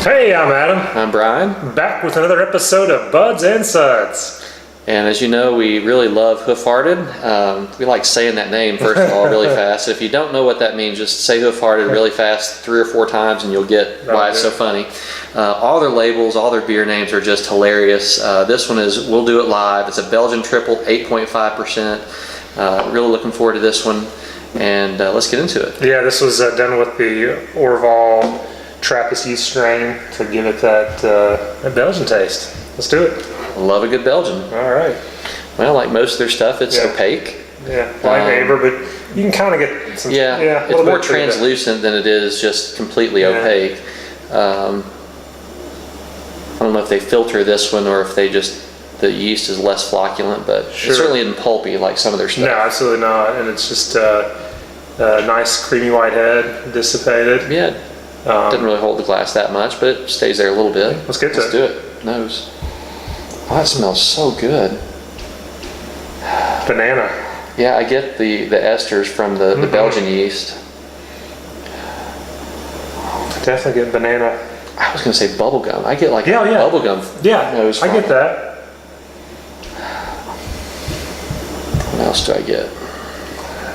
Hey, I'm Adam. I'm Bryan. Back with another episode of Buds and Suds. And as you know, we really love Hoof-hearted. We like saying that name, first of all, really fast. If you don't know what that means, just say Hoof-hearted really fast 3 or 4 times and you'll get why it's so funny. All their labels, all their beer names are just hilarious. This one is We'll Do It Live. It's a Belgian triple, 8.5%. Really looking forward to this one. And let's get into it. Yeah, this was done with the Orval Trappist yeast strain to give it that Belgian taste. Let's do it. Love a good Belgian. All right. Well, like most of their stuff, it's opaque. Yeah, like neighbor, but you can kind of get some. Yeah, it's more translucent than it is just completely opaque. I don't know if they filter this one or if they just, the yeast is less flocculent, but it certainly isn't pulpy like some of their stuff. No, absolutely not. And it's just a nice creamy white head, dissipated. Yeah, doesn't really hold the glass that much, but it stays there a little bit. Let's get to it. Let's do it. Nose. Oh, that smells so good. Banana. Yeah, I get the esters from the Belgian yeast. Definitely get banana. I was going to say bubblegum. I get like bubblegum nose from I get that. What else do I get?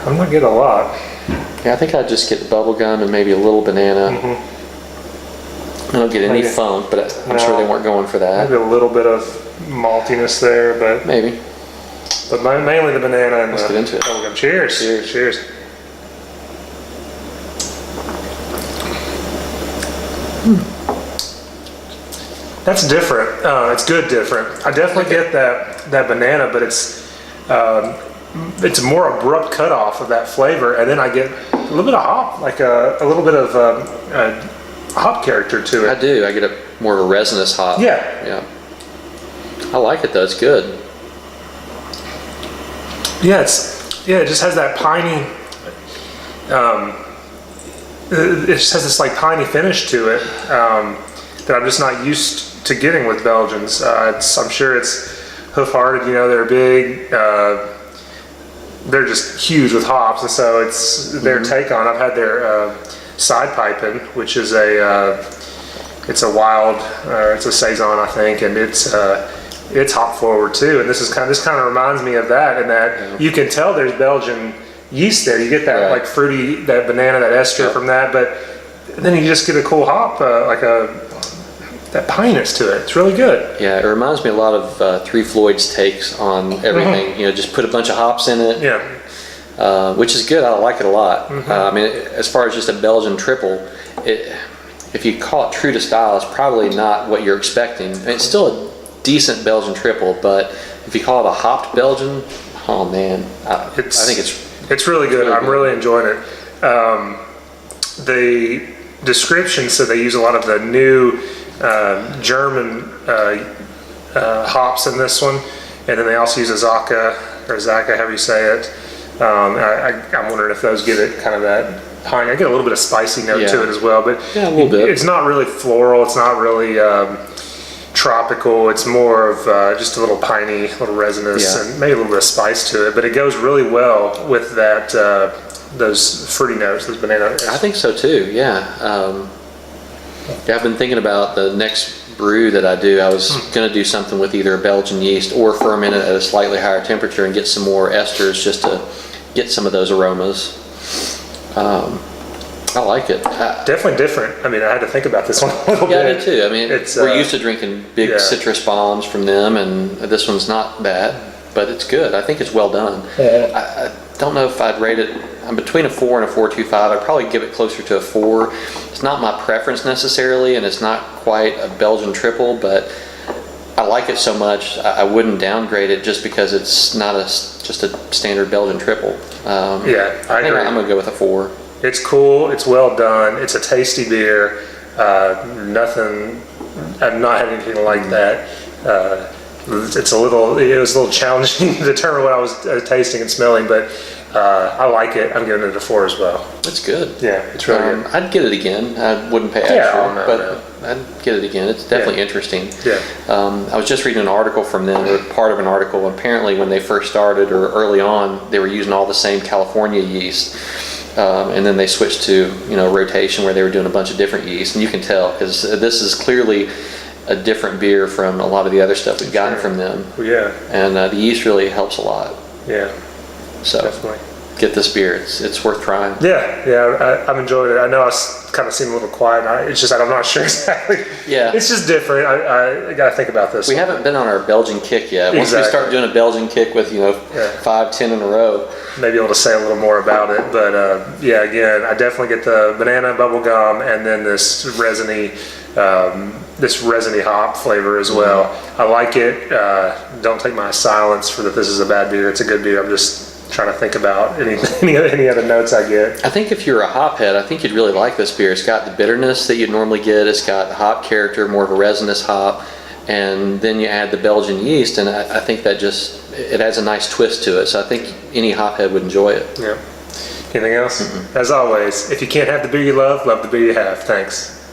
I'm not getting a lot. Yeah, I think I'd just get the bubblegum and maybe a little banana. I don't get any funk, but I'm sure they weren't going for that. Maybe a little bit of maltiness there, but maybe. But mainly the banana and Let's get into it. bubblegum. Cheers. Cheers. Cheers. That's different. It's good different. I definitely get that banana, but it's a more abrupt cutoff of that flavor, and then I get a little bit of hop, like a little bit of hop character to it. I do. I get more of a resinous hop. Yeah. I like it though. It's good. Yeah, it just has that piney. It just has this like piney finish to it that I'm just not used to getting with Belgians. I'm sure it's hoof-hearted. You know, they're big. They're just huge with hops, and so it's their take on. I've had their side piping, which is it's a wild, it's a saison, I think, and it's hop forward too. And this kind of reminds me of that, in that you can tell there's Belgian yeast there. You get that like fruity, that banana, that ester from that, but then you just get a cool hop, that piness to it. It's really good. Yeah, it reminds me a lot of Three Floyd's takes on everything. You know, just put a bunch of hops in it. Yeah. Which is good. I like it a lot. I mean, as far as just a Belgian triple, if you call it true to style, it's probably not what you're expecting. I mean, it's still a decent Belgian triple, but if you call it a hopped Belgian, oh man, I think it's really good. I'm really enjoying it. The description said they use a lot of the new German hops in this one, and then they also use Azacca, however you say it. I'm wondering if those give it kind of that pine. I get a little bit of spicy note to it as well, but a little bit. It's not really floral. It's not really tropical. It's more of just a little piney, a little resinous, and maybe a little bit of spice to it. But it goes really well with that those fruity notes, those banana notes. I think so too. Yeah. I've been thinking about the next brew that I do. I was going to do something with either Belgian yeast or ferment it at a slightly higher temperature and get some more esters just to get some of those aromas. I like it. Definitely different. I mean, I had to think about this one a little bit. Yeah, I did too. I mean, we're used to drinking big citrus bombs from them, and this one's not bad, but it's good. I think it's well done. I don't know if I'd rate it. I'm between a 4 and a 4.25. I'd probably give it closer to a 4. It's not my preference necessarily, and it's not quite a Belgian triple, but I like it so much I wouldn't downgrade it just because it's not just a standard Belgian triple. I agree. I'm gonna go with a 4. It's cool. It's well done. It's a tasty beer. Nothing. I've not had anything like that. It was a little challenging to determine what I was tasting and smelling, but I like it. I'm giving it a 4 as well. It's good. Yeah, it's really good. I'd get it again. I wouldn't pay extra, but I'd get it again. It's definitely interesting. Yeah. I was just reading an article from them, or part of an article. Apparently, when they first started or early on, they were using all the same California yeast, and then they switched to rotation where they were doing a bunch of different yeast, and you can tell because this is clearly a different beer from a lot of the other stuff we've gotten from them. Well, yeah. And the yeast really helps a lot. Yeah. So definitely. Get this beer. It's worth trying. Yeah, I've enjoyed it. I know I kind of seem a little quiet. I'm not sure exactly. Yeah. It's just different. I got to think about this. We haven't been on our Belgian kick yet. Once we start doing a Belgian kick with 5, 10 in a row, maybe able to say a little more about it. But again, I definitely get the banana bubble gum and then this resiny hop flavor as well. I like it. Don't take my silence for that this is a bad beer. It's a good beer. I'm just trying to think about any other notes I get. I think if you're a hop head, I think you'd really like this beer. It's got the bitterness that you'd normally get. It's got the hop character, more of a resinous hop, and then you add the Belgian yeast, and I think that it adds a nice twist to it. So I think any hop head would enjoy it. Yeah. Anything else? As always, if you can't have the beer you love the beer you have. Thanks.